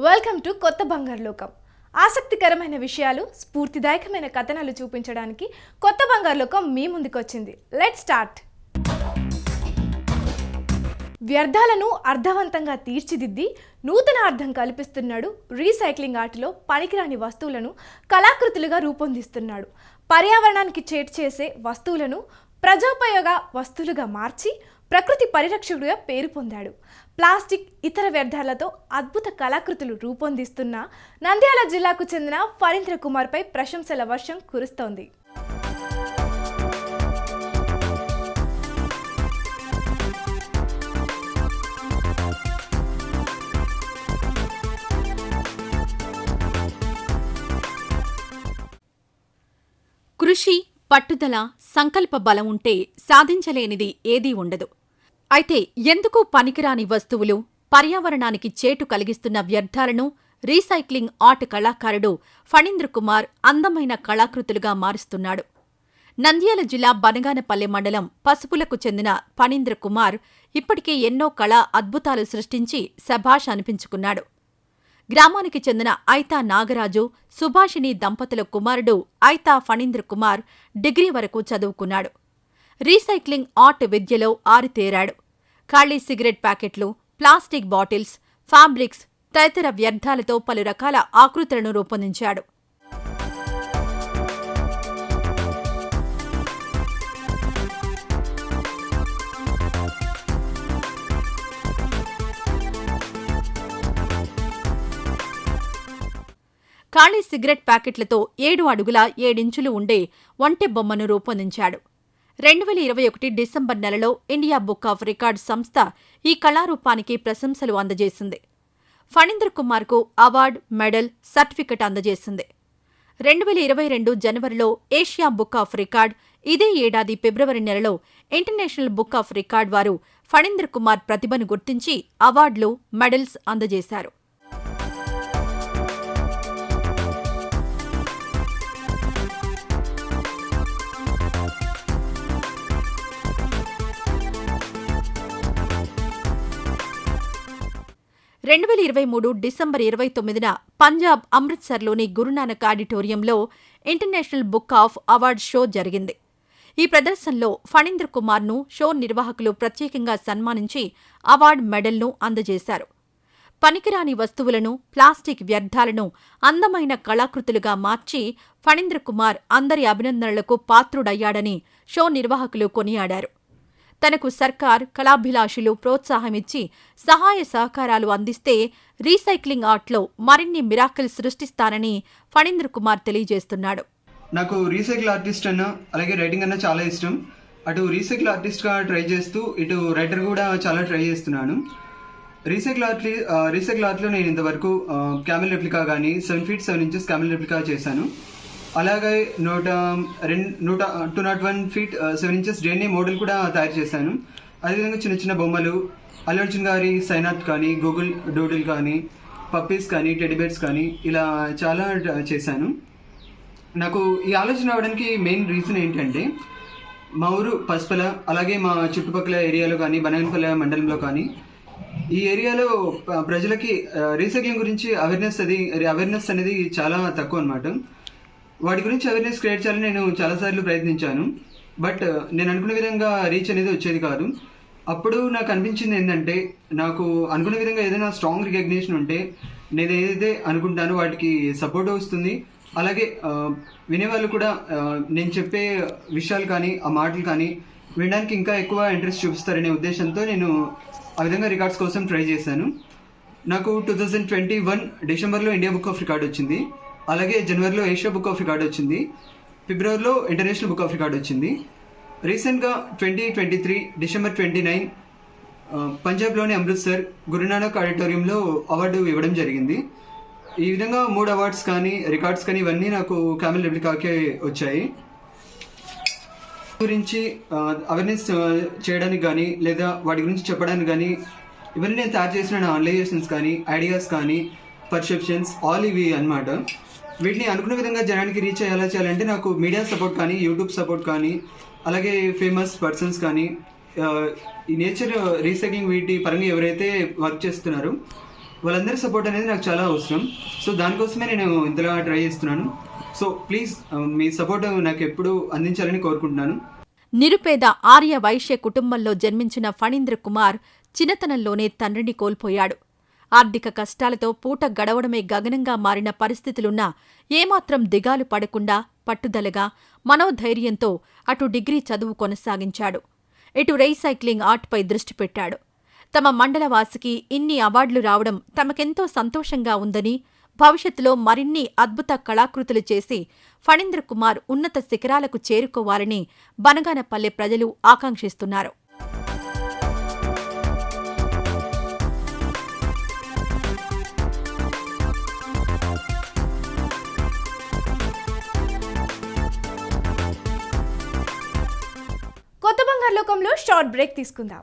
Welcome to కొత్త బంగారు లోకం. ఆసక్తికరమైన విషయాలు, స్ఫూర్తిదాయకమైన కథనాలు చూపించడానికి కొత్త బంగారు లోకం మీ ముందుకు వచ్చింది. Let's start. వ్యర్థాలను అర్థవంతంగా తీర్చిదిద్ది నూతన అర్థం కల్పిస్తున్నాడు. రీసైక్లింగ్ ఆర్ట్లో పనికిరాని వస్తువులను కళాకృతులుగా రూపొందిస్తున్నాడు. పర్యావరణానికి చేటు చేసే వస్తువులను ప్రజోపయోగ వస్తువులుగా మార్చి ప్రకృతి పరిరక్షకుడిగా పేరు పొందాడు. ప్లాస్టిక్, ఇతర వ్యర్థాలతో అద్భుత కళాకృతులు రూపొందిస్తున్న నంద్యాల జిల్లాకు చెందిన ఫణీంద్ర కుమార్పై ప్రశంసల వర్షం కురుస్తోంది. కృషి, పట్టుదల, సంకల్ప బలం ఉంటే సాధించలేనిది ఏదీ ఉండదు. అయితే ఎందుకు పనికిరాని వస్తువులు, పర్యావరణానికి చేటు కలిగిస్తున్న వ్యర్థాలను రీసైక్లింగ్ ఆర్ట్ కళాకారుడు ఫణీంద్ర కుమార్ అందమైన కళాకృతులుగా మారుస్తున్నాడు. నంద్యాల జిల్లా బనగానపల్లె మండలం పసుపులకు చెందిన ఫణీంద్ర కుమార్ ఇప్పటికే ఎన్నో కళా అద్భుతాలు సృష్టించి శభాష్ అనిపించుకున్నాడు. గ్రామానికి చెందిన ఐతా నాగరాజు, సుభాషిణి దంపతుల కుమారుడు ఐతా ఫణీంద్ర కుమార్ డిగ్రీ వరకు చదువుకున్నాడు. రీసైక్లింగ్ ఆర్ట్ విద్యలో ఆరితేరాడు. ఖాళీ సిగరెట్ ప్యాకెట్లు, ప్లాస్టిక్ బాటిల్స్, ఫ్యాబ్రిక్స్ తదితర వ్యర్థాలతో పలు రకాల ఆకృతులను రూపొందించాడు. ఖాళీ సిగరెట్ ప్యాకెట్లతో 7 అడుగుల 7 ఇంచులు ఉండే ఒంటె బొమ్మను రూపొందించాడు. 2021 డిసెంబర్ నెలలో ఇండియా బుక్ ఆఫ్ రికార్డ్ సంస్థ ఈ కళారూపానికి ప్రశంసలు అందజేసింది. ఫణీంద్ర కుమార్కు అవార్డు, మెడల్, సర్టిఫికెట్ అందజేసింది. 2022 జనవరిలో ఏషియా బుక్ ఆఫ్ రికార్డ్, ఇదే ఏడాది ఫిబ్రవరి నెలలో ఇంటర్నేషనల్ బుక్ ఆఫ్ రికార్డ్ వారు ఫణీంద్ర కుమార్ ప్రతిభను గుర్తించి అవార్డులు, మెడల్స్ అందజేశారు. డిసెంబర్ 29న పంజాబ్ అమృత్సర్లోని గురునానక్ ఆడిటోరియంలో international book of award show జరిగింది. ఈ ప్రదర్శనలో ఫణీంద్ర కుమార్ను షో నిర్వాహకులు ప్రత్యేకంగా సన్మానించి అవార్డు, మెడల్ను అందజేశారు. పనికిరాని వస్తువులను, ప్లాస్టిక్ వ్యర్థాలను అందమైన కళాకృతులుగా మార్చి ఫణీంద్ర కుమార్ అందరి అభినందనలకు పాత్రుడయ్యాడని షో నిర్వాహకులు కొనియాడారు. తనకు సర్కార్, కళాభిలాషులు ప్రోత్సాహమిచ్చి సహాయ సహకారాలు అందిస్తే రీసైక్లింగ్ ఆర్ట్లో మరిన్ని మిరాకిల్ సృష్టిస్తానని ఫణీంద్ర కుమార్ తెలియజేస్తున్నాడు. నాకు రీసైకిల్ ఆర్టిస్ట్ అన్న, అలాగే రైటింగ్ అన్న చాలా ఇష్టం. అటు రీసైకిల్ ఆర్టిస్ట్గా ట్రై చేస్తూ ఇటు రైటర్ కూడా చాలా ట్రై చేస్తున్నాను. రీసైకిల్ ఆర్ట్లో నేను ఇంతవరకు క్యామెల్ రెప్లికా కానీ 7 feet 7 inches క్యామెల్ రెప్లికా చేశాను. అలాగే 201 feet 7 inches DNA మోడల్ కూడా తయారు చేశాను. అదేవిధంగా చిన్న చిన్న బొమ్మలు, అల్లు అర్జున్ గారి సైనాట్ కానీ, గూగుల్ డూడిల్ కానీ, పప్పీస్ కానీ, టెడ్డీబేర్స్ కానీ ఇలా చాలా చేశాను. నాకు ఈ ఆలోచన రావడానికి మెయిన్ రీజన్ ఏంటంటే, మా ఊరు పసుపల, అలాగే మా చుట్టుపక్కల ఏరియాలో కానీ, బనగానపల్లె మండలంలో కానీ, ఈ ఏరియాలో ప్రజలకి రీసైక్లింగ్ గురించి అవేర్నెస్ అనేది చాలా తక్కువ అనమాట. వాటి గురించి అవేర్నెస్ క్రియేట్ చేయాలని నేను చాలాసార్లు ప్రయత్నించాను. బట్ నేను అనుకునే విధంగా రీచ్ అనేది వచ్చేది కాదు. అప్పుడు నాకు అనిపించింది ఏంటంటే, నాకు అనుకునే విధంగా ఏదైనా స్ట్రాంగ్ రికగ్నిషన్ ఉంటే నేను ఏదైతే అనుకుంటానో వాటికి సపోర్ట్ వస్తుంది. అలాగే వినేవాళ్ళు కూడా నేను చెప్పే విషయాలు కానీ, ఆ మాటలు కానీ వినడానికి ఇంకా ఎక్కువ ఇంట్రెస్ట్ చూపిస్తారనే ఉద్దేశంతో నేను ఆ విధంగా రికార్డ్స్ కోసం ట్రై చేశాను. నాకు 2021 డిసెంబర్లో ఇండియా బుక్ ఆఫ్ రికార్డ్ వచ్చింది. అలాగే జనవరిలో ఏషియా బుక్ ఆఫ్ రికార్డ్ వచ్చింది. ఫిబ్రవరిలో ఇంటర్నేషనల్ బుక్ ఆఫ్ రికార్డ్ వచ్చింది. రీసెంట్గా 2023 డిసెంబర్ 29 పంజాబ్లోని అమృత్సర్ గురునానక్ ఆడిటోరియంలో అవార్డు ఇవ్వడం జరిగింది. ఈ విధంగా 3 అవార్డ్స్ కానీ, రికార్డ్స్ కానీ ఇవన్నీ నాకు క్యామెల్ రెప్లికాకే వచ్చాయి. గురించి అవేర్నెస్ చేయడానికి కానీ, లేదా వాటి గురించి చెప్పడానికి కానీ, ఇవన్నీ నేను తయారు చేసిన అనలైజేషన్స్ కానీ, ఐడియాస్ కానీ, పర్సెప్షన్స్ ఆల్ ఇవి అన్నమాట. వీటిని అనుకున్న విధంగా జనానికి రీచ్ ఎలా చేయాలంటే, నాకు మీడియా సపోర్ట్ కానీ, యూట్యూబ్ సపోర్ట్ కానీ, అలాగే ఫేమస్ పర్సన్స్ కానీ, ఈ నేచర్ రీసైక్లింగ్ వీటి పరంగా ఎవరైతే వర్క్ చేస్తున్నారో వాళ్ళందరి సపోర్ట్ అనేది నాకు చాలా అవసరం. సో దానికోసమే నేను ఇంతలా ట్రై చేస్తున్నాను. సో ప్లీజ్ మీ సపోర్ట్ నాకు ఎప్పుడు అందించాలని కోరుకుంటున్నాను. నిరుపేద ఆర్య వైశ్య కుటుంబంలో జన్మించిన ఫణీంద్ర కుమార్ చిన్నతనంలోనే తండ్రిని కోల్పోయాడు. ఆర్థిక కష్టాలతో పూట గడవడమే గగనంగా మారిన పరిస్థితులున్నా ఏమాత్రం దిగాలు పడకుండా పట్టుదలగా మనోధైర్యంతో అటు డిగ్రీ చదువు కొనసాగించాడు. ఇటు రీసైక్లింగ్ ఆర్ట్పై దృష్టి పెట్టాడు. తమ మండలవాసికి ఇన్ని అవార్డులు రావడం తమకెంతో సంతోషంగా ఉందని, భవిష్యత్తులో మరిన్ని అద్భుత కళాకృతులు చేసి ఫణీంద్ర కుమార్ ఉన్నత శిఖరాలకు చేరుకోవాలని బనగానపల్లె ప్రజలు ఆకాంక్షిస్తున్నారు. కొత్త బంగారు లోకంలో షార్ట్ బ్రేక్ తీసుకుందాం.